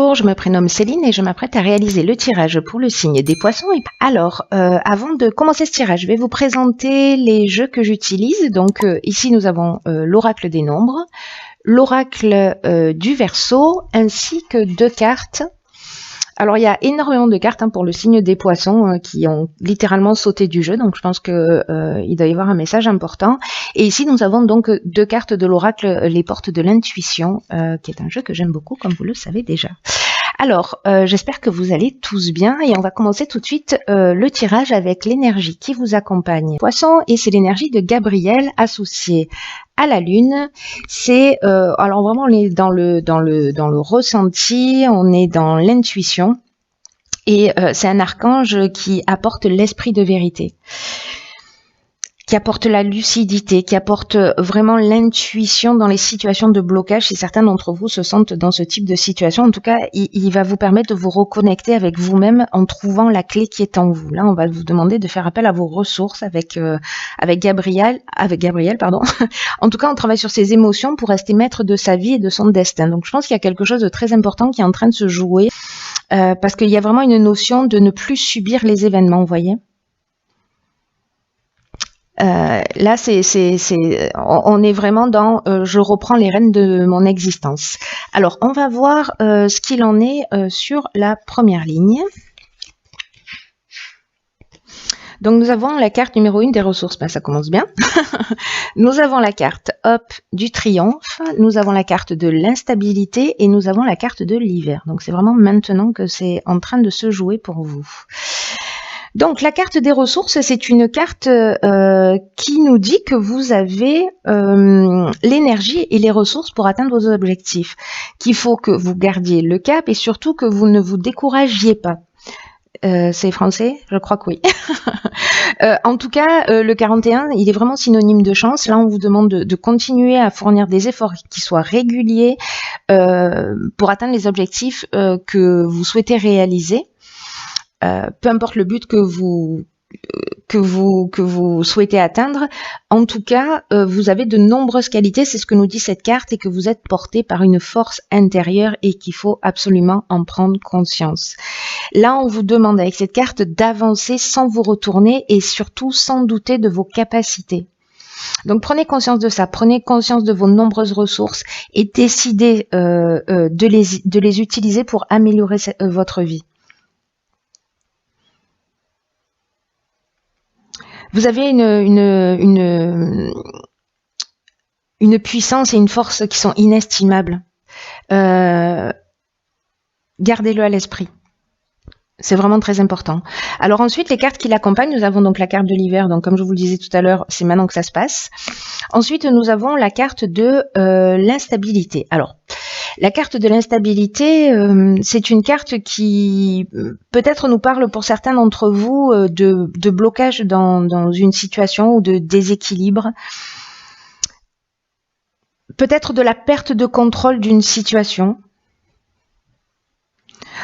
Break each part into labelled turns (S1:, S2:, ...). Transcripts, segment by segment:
S1: Bonjour, je me prénomme Céline et je m'apprête à réaliser le tirage pour le signe des poissons. Alors, avant de commencer ce tirage, je vais vous présenter les jeux que j'utilise. Donc ici, nous avons l'oracle des nombres, l'oracle du Verseau, ainsi que 2 cartes. Alors, il y a énormément de cartes pour le signe des poissons qui ont littéralement sauté du jeu. Donc, je pense que il doit y avoir un message important. Et ici, nous avons donc 2 cartes de l'oracle, les portes de l'intuition, qui est un jeu que j'aime beaucoup, comme vous le savez déjà. Alors, j'espère que vous allez tous bien et on va commencer tout de suite le tirage avec l'énergie qui vous accompagne. Poisson, et c'est l'énergie de Gabriel associée à la lune. C'est alors vraiment on est dans le ressenti, on est dans l'intuition et c'est un archange qui apporte l'esprit de vérité, qui apporte la lucidité, qui apporte vraiment l'intuition dans les situations de blocage. Si certains d'entre vous se sentent dans ce type de situation, en tout cas, il va vous permettre de vous reconnecter avec vous-même en trouvant la clé qui est en vous. Là, on va vous demander de faire appel à vos ressources avec Gabriel, pardon. En tout cas, on travaille sur ses émotions pour rester maître de sa vie et de son destin. Donc, je pense qu'il y a quelque chose de très important qui est en train de se jouer parce qu'il y a vraiment une notion de ne plus subir les événements, vous voyez. Là, on est vraiment dans je reprends les rênes de mon existence. Alors, on va voir ce qu'il en est sur la première ligne. Donc, nous avons la carte numéro 1 des ressources. Ben, ça commence bien. Nous avons la carte du triomphe. Nous avons la carte de l'instabilité et nous avons la carte de l'hiver. Donc, c'est vraiment maintenant que c'est en train de se jouer pour vous. Donc, la carte des ressources, c'est une carte qui nous dit que vous avez l'énergie et les ressources pour atteindre vos objectifs, qu'il faut que vous gardiez le cap et surtout que vous ne vous découragiez pas. C'est français? Je crois que oui. En tout cas, le 41, il est vraiment synonyme de chance. Là, on vous demande de continuer à fournir des efforts qui soient réguliers pour atteindre les objectifs que vous souhaitez réaliser. Peu importe le but que vous souhaitez atteindre, en tout cas, vous avez de nombreuses qualités, c'est ce que nous dit cette carte, et que vous êtes porté par une force intérieure et qu'il faut absolument en prendre conscience. Là, on vous demande avec cette carte d'avancer sans vous retourner et surtout sans douter de vos capacités. Donc prenez conscience de ça, prenez conscience de vos nombreuses ressources et décidez de les utiliser pour améliorer votre vie. Vous avez une puissance et une force qui sont inestimables. Gardez-le à l'esprit. C'est vraiment très important. Alors ensuite, les cartes qui l'accompagnent, nous avons donc la carte de l'hiver. Donc comme je vous le disais tout à l'heure, c'est maintenant que ça se passe. Ensuite, nous avons la carte de l'instabilité. Alors, la carte de l'instabilité, c'est une carte qui peut-être nous parle pour certains d'entre vous de blocage dans une situation ou de déséquilibre. Peut-être de la perte de contrôle d'une situation.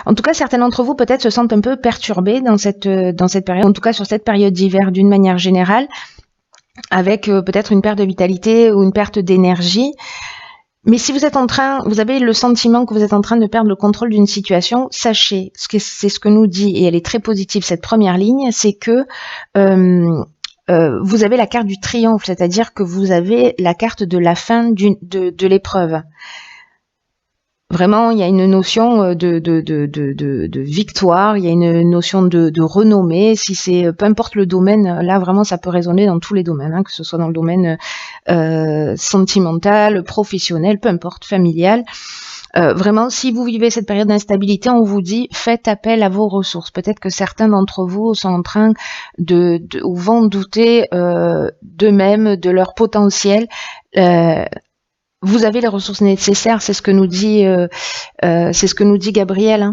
S1: En tout cas, certains d'entre vous peut-être se sentent un peu perturbés dans cette période, en tout cas sur cette période d'hiver d'une manière générale, avec peut-être une perte de vitalité ou une perte d'énergie. Mais si vous avez le sentiment que vous êtes en train de perdre le contrôle d'une situation, sachez, c'est ce que nous dit, et elle est très positive cette première ligne, c'est que vous avez la carte du triomphe, c'est-à-dire que vous avez la carte de la fin de l'épreuve. Vraiment, il y a une notion de victoire, il y a une notion de renommée. Si c'est peu importe le domaine, là vraiment ça peut résonner dans tous les domaines, que ce soit dans le domaine sentimental, professionnel, peu importe, familial. Vraiment, si vous vivez cette période d'instabilité, on vous dit faites appel à vos ressources. Peut-être que certains d'entre vous sont en train ou vont douter d'eux-mêmes, de leur potentiel. Vous avez les ressources nécessaires, c'est ce que nous dit Gabriel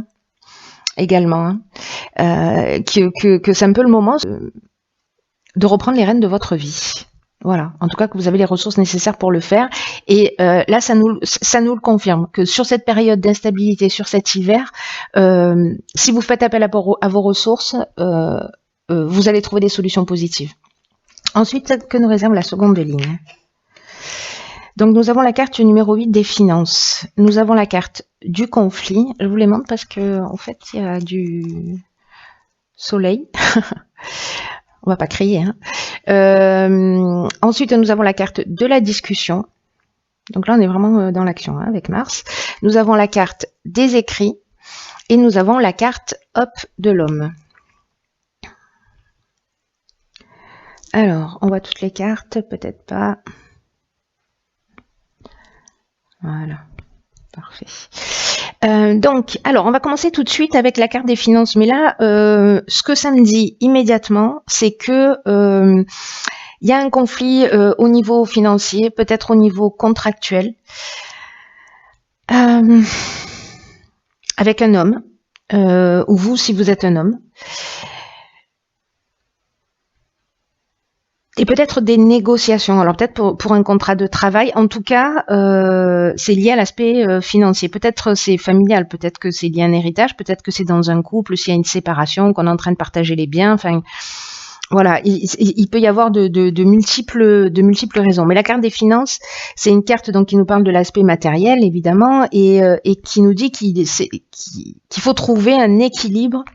S1: également, que c'est un peu le moment de reprendre les rênes de votre vie. Voilà, en tout cas que vous avez les ressources nécessaires pour le faire. Et là, ça nous le confirme, que sur cette période d'instabilité, sur cet hiver, si vous faites appel à vos ressources, vous allez trouver des solutions positives. Ensuite, que nous réserve la seconde ligne? Donc nous avons la carte numéro 8 des finances. Nous avons la carte du conflit. Je vous les montre parce que en fait il y a du soleil. On va pas crier. Hein. Ensuite nous avons la carte de la discussion. Donc là on est vraiment dans l'action hein, avec Mars. Nous avons la carte des écrits et nous avons la carte hop de l'homme. Alors on voit toutes les cartes, peut-être pas. Voilà, parfait. Donc, alors, on va commencer tout de suite avec la carte des finances. Mais là, ce que ça me dit immédiatement, c'est que il y a un conflit au niveau financier, peut-être au niveau contractuel, avec un homme, ou vous, si vous êtes un homme. Et peut-être des négociations. Alors peut-être pour un contrat de travail. En tout cas, c'est lié à l'aspect financier. Peut-être c'est familial, peut-être que c'est lié à un héritage, peut-être que c'est dans un couple, s'il y a une séparation, qu'on est en train de partager les biens. Enfin, voilà, il peut y avoir de multiples raisons. Mais la carte des finances, c'est une carte donc qui nous parle de l'aspect matériel, évidemment, et qui nous dit qu'il faut trouver un équilibre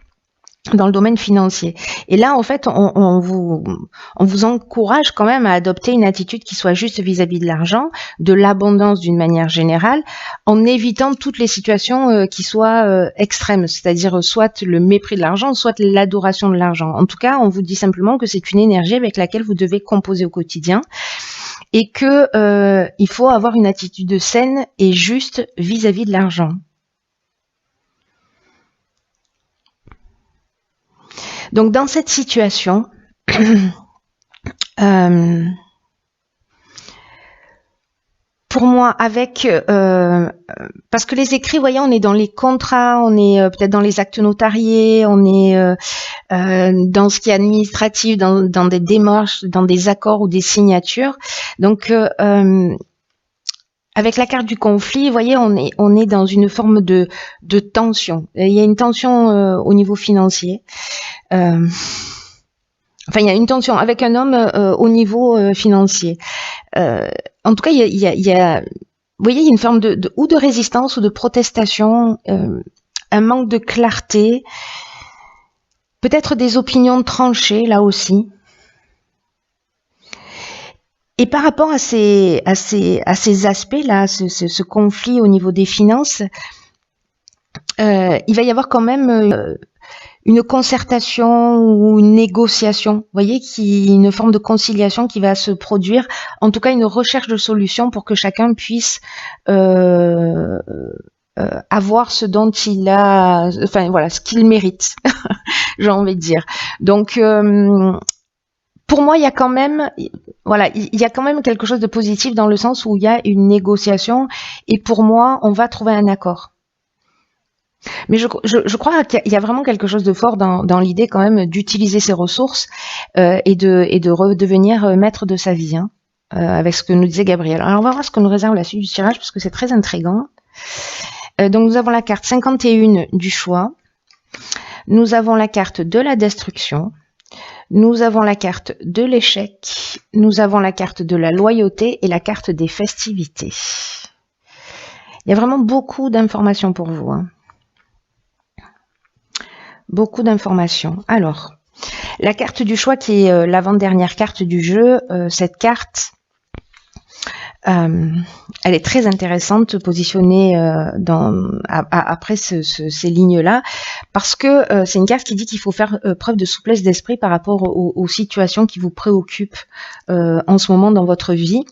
S1: dans le domaine financier. Et là, en fait, on vous encourage quand même à adopter une attitude qui soit juste vis-à-vis de l'argent, de l'abondance d'une manière générale, en évitant toutes les situations qui soient extrêmes, c'est-à-dire soit le mépris de l'argent, soit l'adoration de l'argent. En tout cas, on vous dit simplement que c'est une énergie avec laquelle vous devez composer au quotidien et que il faut avoir une attitude saine et juste vis-à-vis de l'argent. Donc dans cette situation, pour moi, parce que les écrits, vous voyez, on est dans les contrats, on est peut-être dans les actes notariés, on est dans ce qui est administratif, dans des démarches, dans des accords ou des signatures. Donc avec la carte du conflit, vous voyez, on est dans une forme de tension. Il y a une tension au niveau financier. Enfin, il y a une tension avec un homme au niveau financier. En tout cas, il y a, vous voyez, il y a une forme ou de résistance ou de protestation, un manque de clarté, peut-être des opinions tranchées là aussi. Et par rapport à ces aspects-là, ce conflit au niveau des finances, il va y avoir quand même une concertation ou une négociation, vous voyez, une forme de conciliation qui va se produire, en tout cas une recherche de solution pour que chacun puisse avoir ce dont il a, enfin voilà, ce qu'il mérite, j'ai envie de dire. Donc pour moi, il y a quand même, voilà, il y a quand même quelque chose de positif dans le sens où il y a une négociation et pour moi, on va trouver un accord. Mais je crois qu'il y a vraiment quelque chose de fort dans l'idée quand même d'utiliser ses ressources et de redevenir maître de sa vie, hein, avec ce que nous disait Gabriel. Alors on va voir ce que nous réserve la suite du tirage parce que c'est très intriguant. Donc nous avons la carte 51 du choix, nous avons la carte de la destruction, nous avons la carte de l'échec, nous avons la carte de la loyauté et la carte des festivités. Il y a vraiment beaucoup d'informations pour vous, hein. Beaucoup d'informations. Alors, la carte du choix qui est l'avant-dernière carte du jeu, cette carte, elle est très intéressante positionnée après ces lignes-là, parce que c'est une carte qui dit qu'il faut faire preuve de souplesse d'esprit par rapport aux situations qui vous préoccupent en ce moment dans votre vie.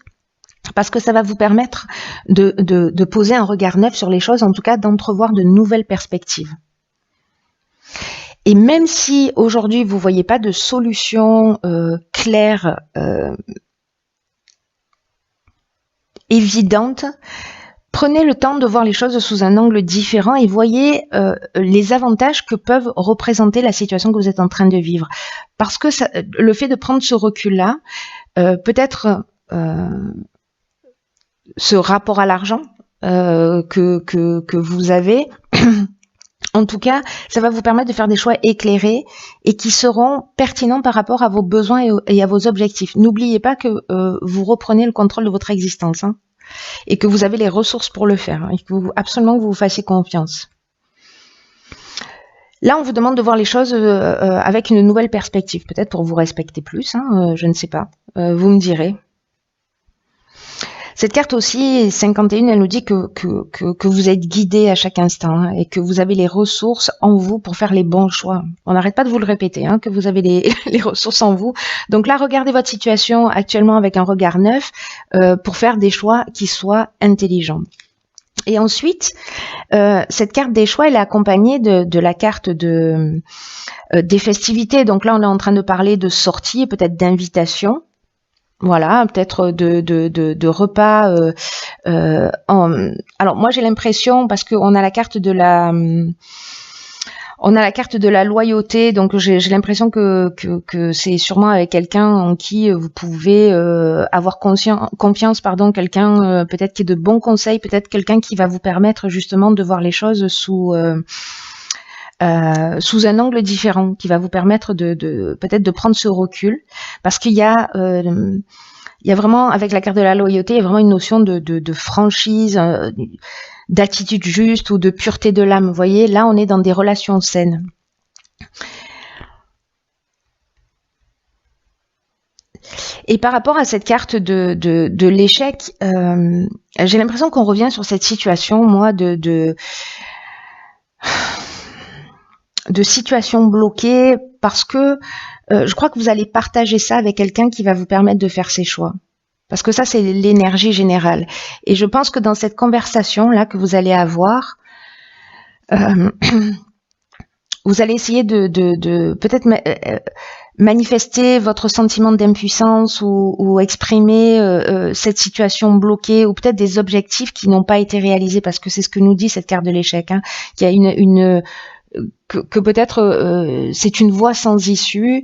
S1: Parce que ça va vous permettre de poser un regard neuf sur les choses, en tout cas d'entrevoir de nouvelles perspectives. Et même si aujourd'hui vous voyez pas de solution claire, évidente, prenez le temps de voir les choses sous un angle différent et voyez les avantages que peuvent représenter la situation que vous êtes en train de vivre. Parce que le fait de prendre ce recul-là, peut-être ce rapport à l'argent que vous avez, en tout cas, ça va vous permettre de faire des choix éclairés et qui seront pertinents par rapport à vos besoins et à vos objectifs. N'oubliez pas que vous reprenez le contrôle de votre existence, hein. et que vous avez les ressources pour le faire, hein, et que absolument que vous vous fassiez confiance. Là, on vous demande de voir les choses avec une nouvelle perspective, peut-être pour vous respecter plus, hein, je ne sais pas, vous me direz. Cette carte aussi, 51, elle nous dit que vous êtes guidé à chaque instant, hein, et que vous avez les ressources en vous pour faire les bons choix. On n'arrête pas de vous le répéter, hein, que vous avez les ressources en vous. Donc là, regardez votre situation actuellement avec un regard neuf pour faire des choix qui soient intelligents. Et ensuite, cette carte des choix, elle est accompagnée de la carte des festivités. Donc là, on est en train de parler de sorties et peut-être d'invitations. Voilà, peut-être de repas. Alors moi j'ai l'impression, parce qu'on a la carte de la loyauté, donc j'ai l'impression que c'est sûrement avec quelqu'un en qui vous pouvez avoir confiance, quelqu'un peut-être qui est de bons conseils, peut-être quelqu'un qui va vous permettre justement de voir les choses sous un angle différent, qui va vous permettre peut-être de prendre ce recul, parce qu'il y a vraiment, avec la carte de la loyauté, il y a vraiment une notion de franchise, d'attitude juste ou de pureté de l'âme. Vous voyez, là, on est dans des relations saines. Et par rapport à cette carte de l'échec, j'ai l'impression qu'on revient sur cette situation, moi, de situations bloquées, parce que je crois que vous allez partager ça avec quelqu'un qui va vous permettre de faire ses choix. Parce que ça, c'est l'énergie générale. Et je pense que dans cette conversation-là que vous allez avoir, vous allez essayer de peut-être manifester votre sentiment d'impuissance ou exprimer cette situation bloquée, ou peut-être des objectifs qui n'ont pas été réalisés, parce que c'est ce que nous dit cette carte de l'échec, hein, qu'il y a que peut-être c'est une voie sans issue,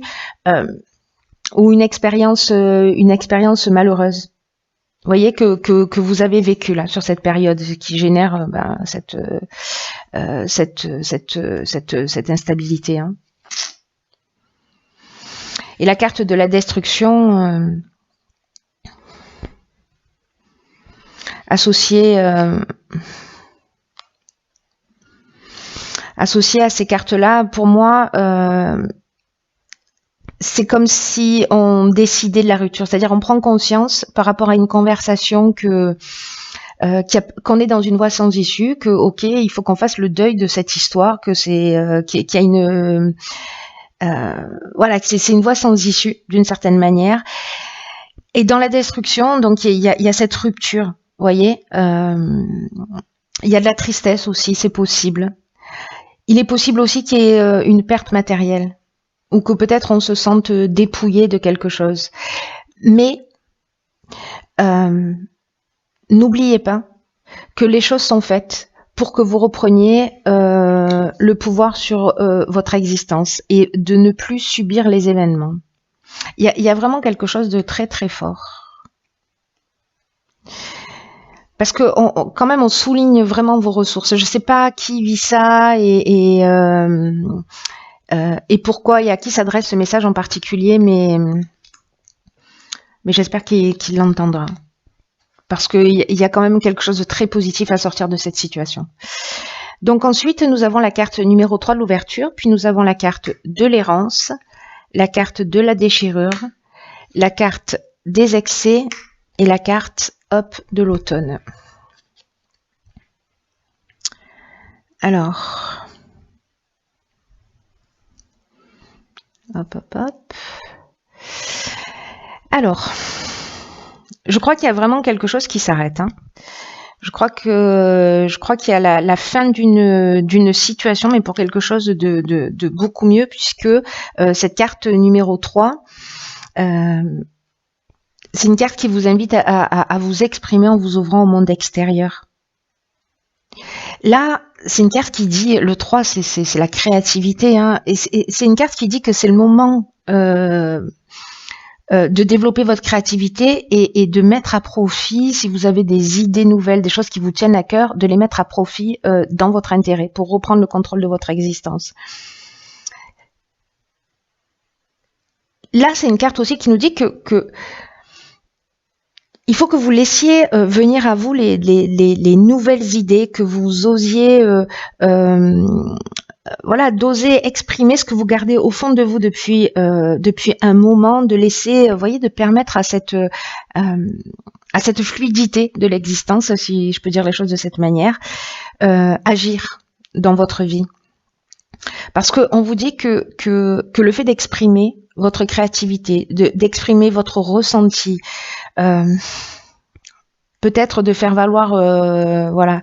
S1: ou une expérience malheureuse. Vous voyez que vous avez vécu là sur cette période, qui génère cette instabilité, hein. Et la carte de la destruction associée à ces cartes-là, pour moi, c'est comme si on décidait de la rupture. C'est-à-dire, on prend conscience par rapport à une conversation qu'on est dans une voie sans issue, que ok, il faut qu'on fasse le deuil de cette histoire, que qu'il y a une voilà, que c'est une voie sans issue d'une certaine manière. Et dans la destruction, donc il y a cette rupture. Vous voyez, il y a de la tristesse aussi, c'est possible. Il est possible aussi qu'il y ait une perte matérielle, ou que peut-être on se sente dépouillé de quelque chose. Mais n'oubliez pas que les choses sont faites pour que vous repreniez le pouvoir sur votre existence et de ne plus subir les événements. Il y a vraiment quelque chose de très très fort. Parce que quand même, on souligne vraiment vos ressources. Je ne sais pas qui vit ça et pourquoi et à qui s'adresse ce message en particulier, mais j'espère qu'il l'entendra. Parce qu'il y a quand même quelque chose de très positif à sortir de cette situation. Donc ensuite, nous avons la carte numéro 3 de l'ouverture, puis nous avons la carte de l'errance, la carte de la déchirure, la carte des excès et la carte de l'automne. Alors, hop. Alors, je crois qu'il y a vraiment quelque chose qui s'arrête, hein. Je crois qu'il y a la fin d'une situation, mais pour quelque chose de beaucoup mieux, puisque cette carte numéro 3, c'est une carte qui vous invite à vous exprimer en vous ouvrant au monde extérieur. Là, c'est une carte qui dit, le 3, c'est la créativité, hein, et c'est une carte qui dit que c'est le moment de développer votre créativité et de mettre à profit, si vous avez des idées nouvelles, des choses qui vous tiennent à cœur, de les mettre à profit dans votre intérêt, pour reprendre le contrôle de votre existence. Là, c'est une carte aussi qui nous dit que il faut que vous laissiez venir à vous les nouvelles idées, que vous osiez voilà, d'oser exprimer ce que vous gardez au fond de vous depuis un moment, de laisser, voyez, de permettre à cette fluidité de l'existence, si je peux dire les choses de cette manière, agir dans votre vie. Parce que on vous dit que le fait d'exprimer votre créativité, d'exprimer votre ressenti, peut-être de faire valoir, voilà.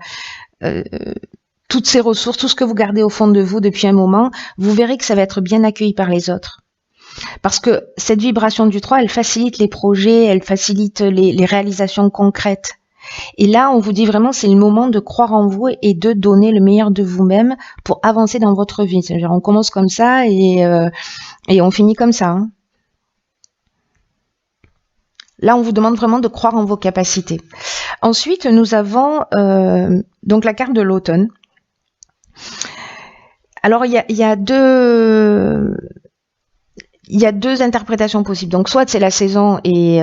S1: Toutes ces ressources, tout ce que vous gardez au fond de vous depuis un moment, vous verrez que ça va être bien accueilli par les autres. Parce que cette vibration du 3, elle facilite les projets, elle facilite les réalisations concrètes. Et là, on vous dit vraiment, c'est le moment de croire en vous et de donner le meilleur de vous-même pour avancer dans votre vie. C'est-à-dire, on commence comme ça et on finit comme ça. Hein. Là, on vous demande vraiment de croire en vos capacités. Ensuite, nous avons donc la carte de l'automne. Alors, il y a deux interprétations possibles. Donc, soit c'est la saison et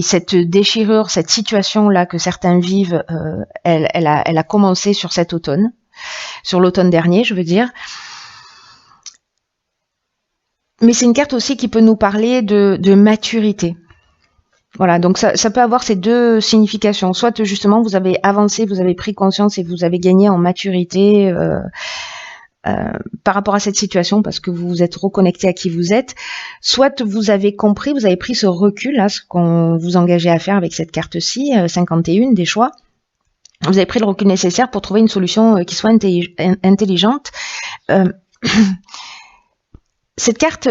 S1: cette déchirure, cette situation-là que certains vivent, elle a commencé sur cet automne, sur l'automne dernier, je veux dire. Mais c'est une carte aussi qui peut nous parler de maturité. Voilà, donc ça peut avoir ces deux significations. Soit justement vous avez avancé, vous avez pris conscience et vous avez gagné en maturité par rapport à cette situation parce que vous vous êtes reconnecté à qui vous êtes. Soit vous avez compris, vous avez pris ce recul, là, ce qu'on vous engageait à faire avec cette carte-ci, 51 des choix. Vous avez pris le recul nécessaire pour trouver une solution qui soit intelligente. Cette carte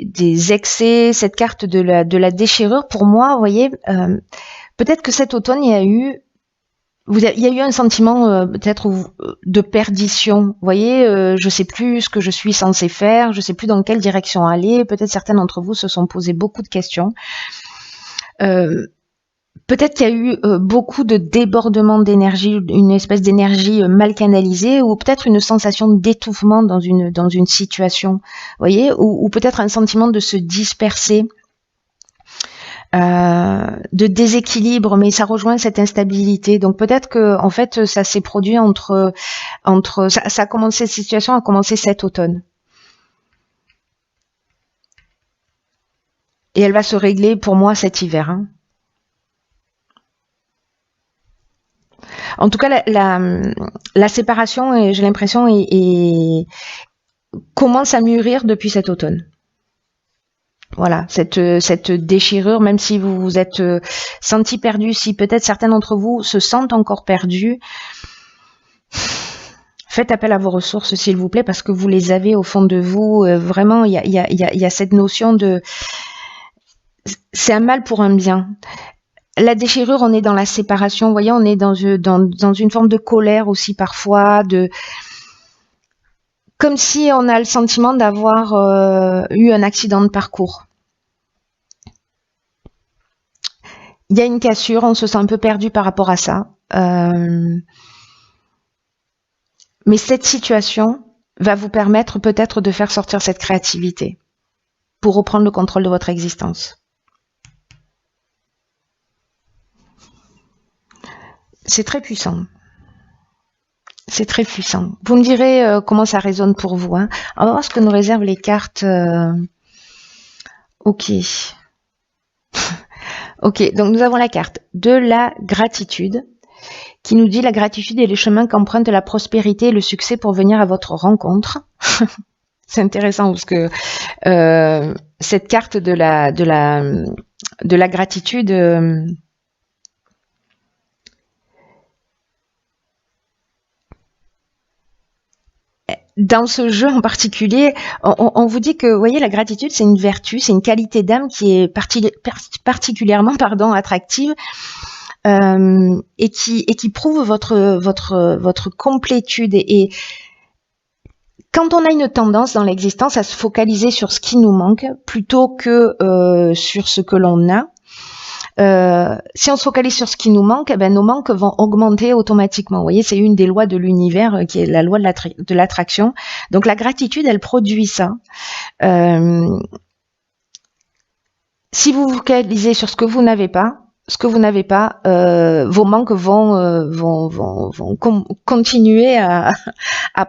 S1: des excès, cette carte de la déchirure, pour moi, vous voyez, peut-être que cet automne, il y a eu un sentiment peut-être de perdition. Vous voyez, je sais plus ce que je suis censée faire, je sais plus dans quelle direction aller. Peut-être certains d'entre vous se sont posé beaucoup de questions. Peut-être qu'il y a eu beaucoup de débordement d'énergie, une espèce d'énergie mal canalisée, ou peut-être une sensation d'étouffement dans une situation, vous voyez, ou peut-être un sentiment de se disperser, de déséquilibre, mais ça rejoint cette instabilité. Donc peut-être que en fait ça s'est produit entre ça a commencé, cette situation a commencé cet automne. Et elle va se régler pour moi cet hiver. Hein. En tout cas, la séparation, j'ai l'impression, commence à mûrir depuis cet automne. Voilà, cette déchirure, même si vous vous êtes senti perdu, si peut-être certains d'entre vous se sentent encore perdus, faites appel à vos ressources, s'il vous plaît, parce que vous les avez au fond de vous. Vraiment, il y a cette notion de... C'est un mal pour un bien. La déchirure, on est dans la séparation, vous voyez, on est dans une forme de colère aussi parfois, comme si on a le sentiment d'avoir eu un accident de parcours. Il y a une cassure, on se sent un peu perdu par rapport à ça. Mais cette situation va vous permettre peut-être de faire sortir cette créativité pour reprendre le contrôle de votre existence. C'est très puissant. C'est très puissant. Vous me direz comment ça résonne pour vous. Hein. On va voir ce que nous réservent les cartes. Ok. Ok, donc nous avons la carte de la gratitude qui nous dit la gratitude est le chemin qu'emprunte la prospérité et le succès pour venir à votre rencontre. C'est intéressant parce que cette carte de la gratitude... dans ce jeu en particulier, on vous dit que, vous voyez, la gratitude, c'est une vertu, c'est une qualité d'âme qui est particulièrement, attractive et qui prouve votre complétude. Et quand on a une tendance dans l'existence à se focaliser sur ce qui nous manque plutôt que sur ce que l'on a, Si on se focalise sur ce qui nous manque, eh ben, nos manques vont augmenter automatiquement. Vous voyez, c'est une des lois de l'univers qui est la loi de l'attraction. Donc la gratitude, elle produit ça. Si vous vous focalisez sur ce que vous n'avez pas, vos manques vont continuer à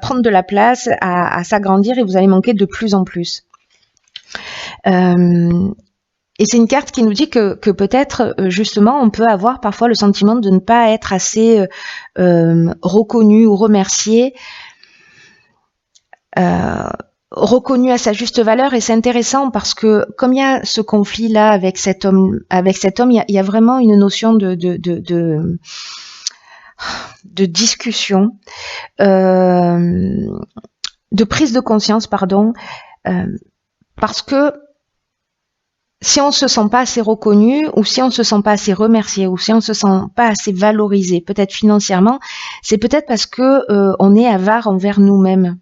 S1: prendre de la place, à s'agrandir, et vous allez manquer de plus en plus. Et c'est une carte qui nous dit que peut-être, justement, on peut avoir parfois le sentiment de ne pas être assez reconnu ou remercié, reconnu à sa juste valeur. Et c'est intéressant parce que comme il y a ce conflit là avec cet homme, il y a vraiment une notion de discussion, de prise de conscience, pardon, parce que si on se sent pas assez reconnu, ou si on se sent pas assez remercié, ou si on se sent pas assez valorisé, peut-être financièrement, c'est peut-être parce que on est avare envers nous-mêmes.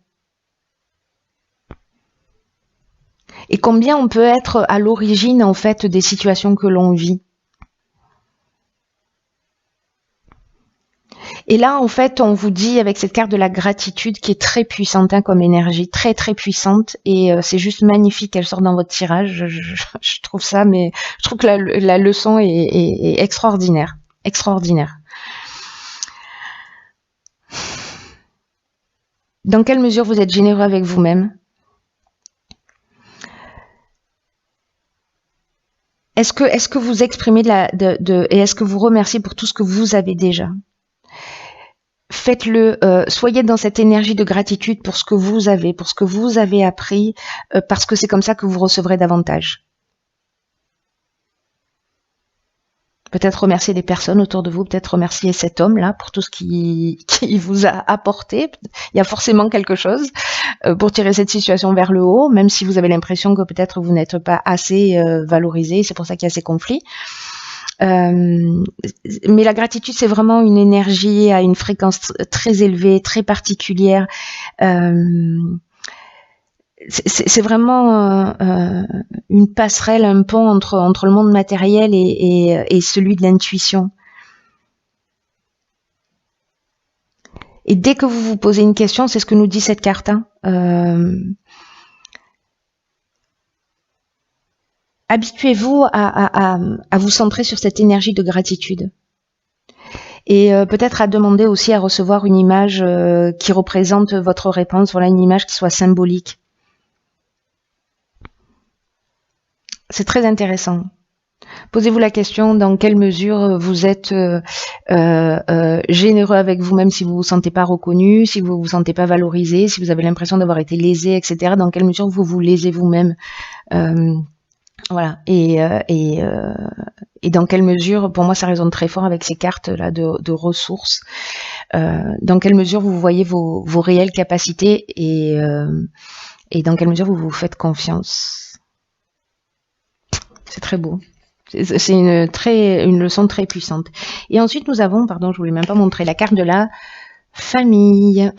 S1: Et combien on peut être à l'origine, en fait, des situations que l'on vit. Et là, en fait, on vous dit, avec cette carte de la gratitude, qui est très puissante, hein, comme énergie, très très puissante, et c'est juste magnifique qu'elle sorte dans votre tirage. Je trouve ça, mais je trouve que la leçon est extraordinaire, extraordinaire. Dans quelle mesure vous êtes généreux avec vous-même? Est-ce que vous exprimez et est-ce que vous remerciez pour tout ce que vous avez déjà? Faites-le, soyez dans cette énergie de gratitude pour ce que vous avez, pour ce que vous avez appris, parce que c'est comme ça que vous recevrez davantage. Peut-être remercier des personnes autour de vous, peut-être remercier cet homme-là pour tout ce qu'il vous a apporté. Il y a forcément quelque chose pour tirer cette situation vers le haut, même si vous avez l'impression que peut-être vous n'êtes pas assez valorisé, c'est pour ça qu'il y a ces conflits. Mais la gratitude, c'est vraiment une énergie à une fréquence très élevée, très particulière. C'est vraiment une passerelle, un pont entre le monde matériel et celui de l'intuition. Et dès que vous vous posez une question, c'est ce que nous dit cette carte, hein, habituez-vous à vous centrer sur cette énergie de gratitude. Et peut-être à demander aussi à recevoir une image qui représente votre réponse, voilà, une image qui soit symbolique. C'est très intéressant. Posez-vous la question dans quelle mesure vous êtes généreux avec vous-même si vous vous sentez pas reconnu, si vous vous sentez pas valorisé, si vous avez l'impression d'avoir été lésé, etc. Dans quelle mesure vous vous lésez vous-même. Voilà, et dans quelle mesure, pour moi ça résonne très fort avec ces cartes là de ressources, dans quelle mesure vous voyez vos réelles capacités et dans quelle mesure vous vous faites confiance. C'est très beau, c'est une leçon très puissante. Et ensuite nous avons, pardon, je voulais même pas montrer la carte de la famille.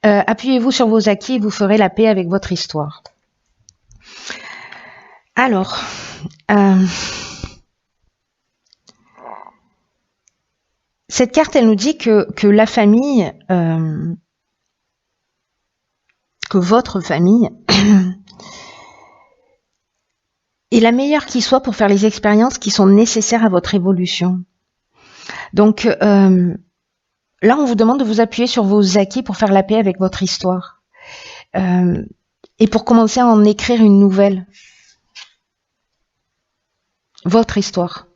S1: Appuyez-vous sur vos acquis et vous ferez la paix avec votre histoire. Alors, cette carte, elle nous dit que la famille, que votre famille est la meilleure qui soit pour faire les expériences qui sont nécessaires à votre évolution. Donc, là, on vous demande de vous appuyer sur vos acquis pour faire la paix avec votre histoire. Et pour commencer à en écrire une nouvelle. Votre histoire.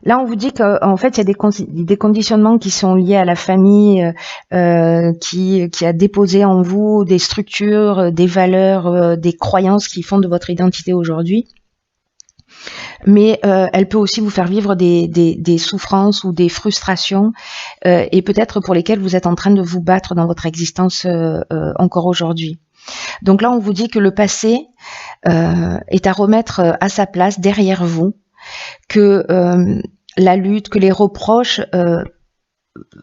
S1: Là, on vous dit qu'en fait, il y a des conditionnements qui sont liés à la famille, qui a déposé en vous des structures, des valeurs, des croyances qui font de votre identité aujourd'hui. Mais elle peut aussi vous faire vivre des souffrances ou des frustrations, et peut-être pour lesquelles vous êtes en train de vous battre dans votre existence encore aujourd'hui. Donc là, on vous dit que le passé est à remettre à sa place derrière vous, que la lutte, que les reproches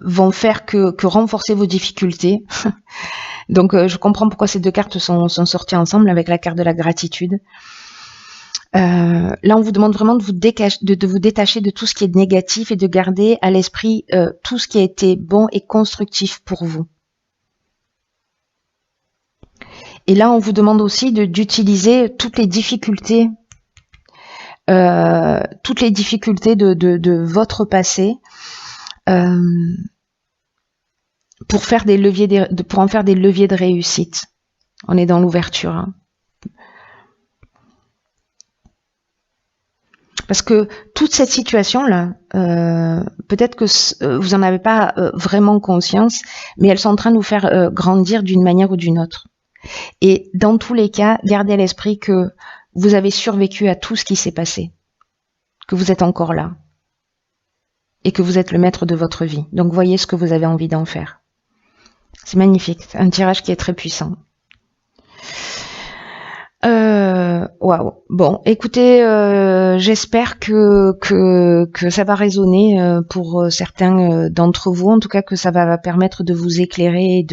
S1: vont faire que renforcer vos difficultés. Donc, je comprends pourquoi ces deux cartes sont sorties ensemble avec la carte de la gratitude. Là, on vous demande vraiment de vous détacher de tout ce qui est négatif et de garder à l'esprit tout ce qui a été bon et constructif pour vous. Et là, on vous demande aussi d'utiliser toutes les difficultés de votre passé pour en faire des leviers de réussite. On est dans l'ouverture. Hein. Parce que toute cette situation-là, peut-être que vous n'en avez pas vraiment conscience, mais elles sont en train de vous faire grandir d'une manière ou d'une autre. Et dans tous les cas, gardez à l'esprit que vous avez survécu à tout ce qui s'est passé, que vous êtes encore là, et que vous êtes le maître de votre vie. Donc voyez ce que vous avez envie d'en faire. C'est magnifique, c'est un tirage qui est très puissant. Waouh. Bon, écoutez, j'espère que ça va résonner pour certains d'entre vous. En tout cas, que ça va permettre de vous éclairer et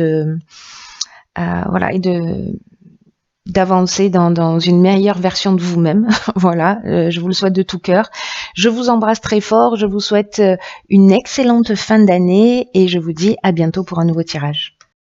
S1: d'avancer dans une meilleure version de vous-même. Voilà, je vous le souhaite de tout cœur. Je vous embrasse très fort. Je vous souhaite une excellente fin d'année et je vous dis à bientôt pour un nouveau tirage.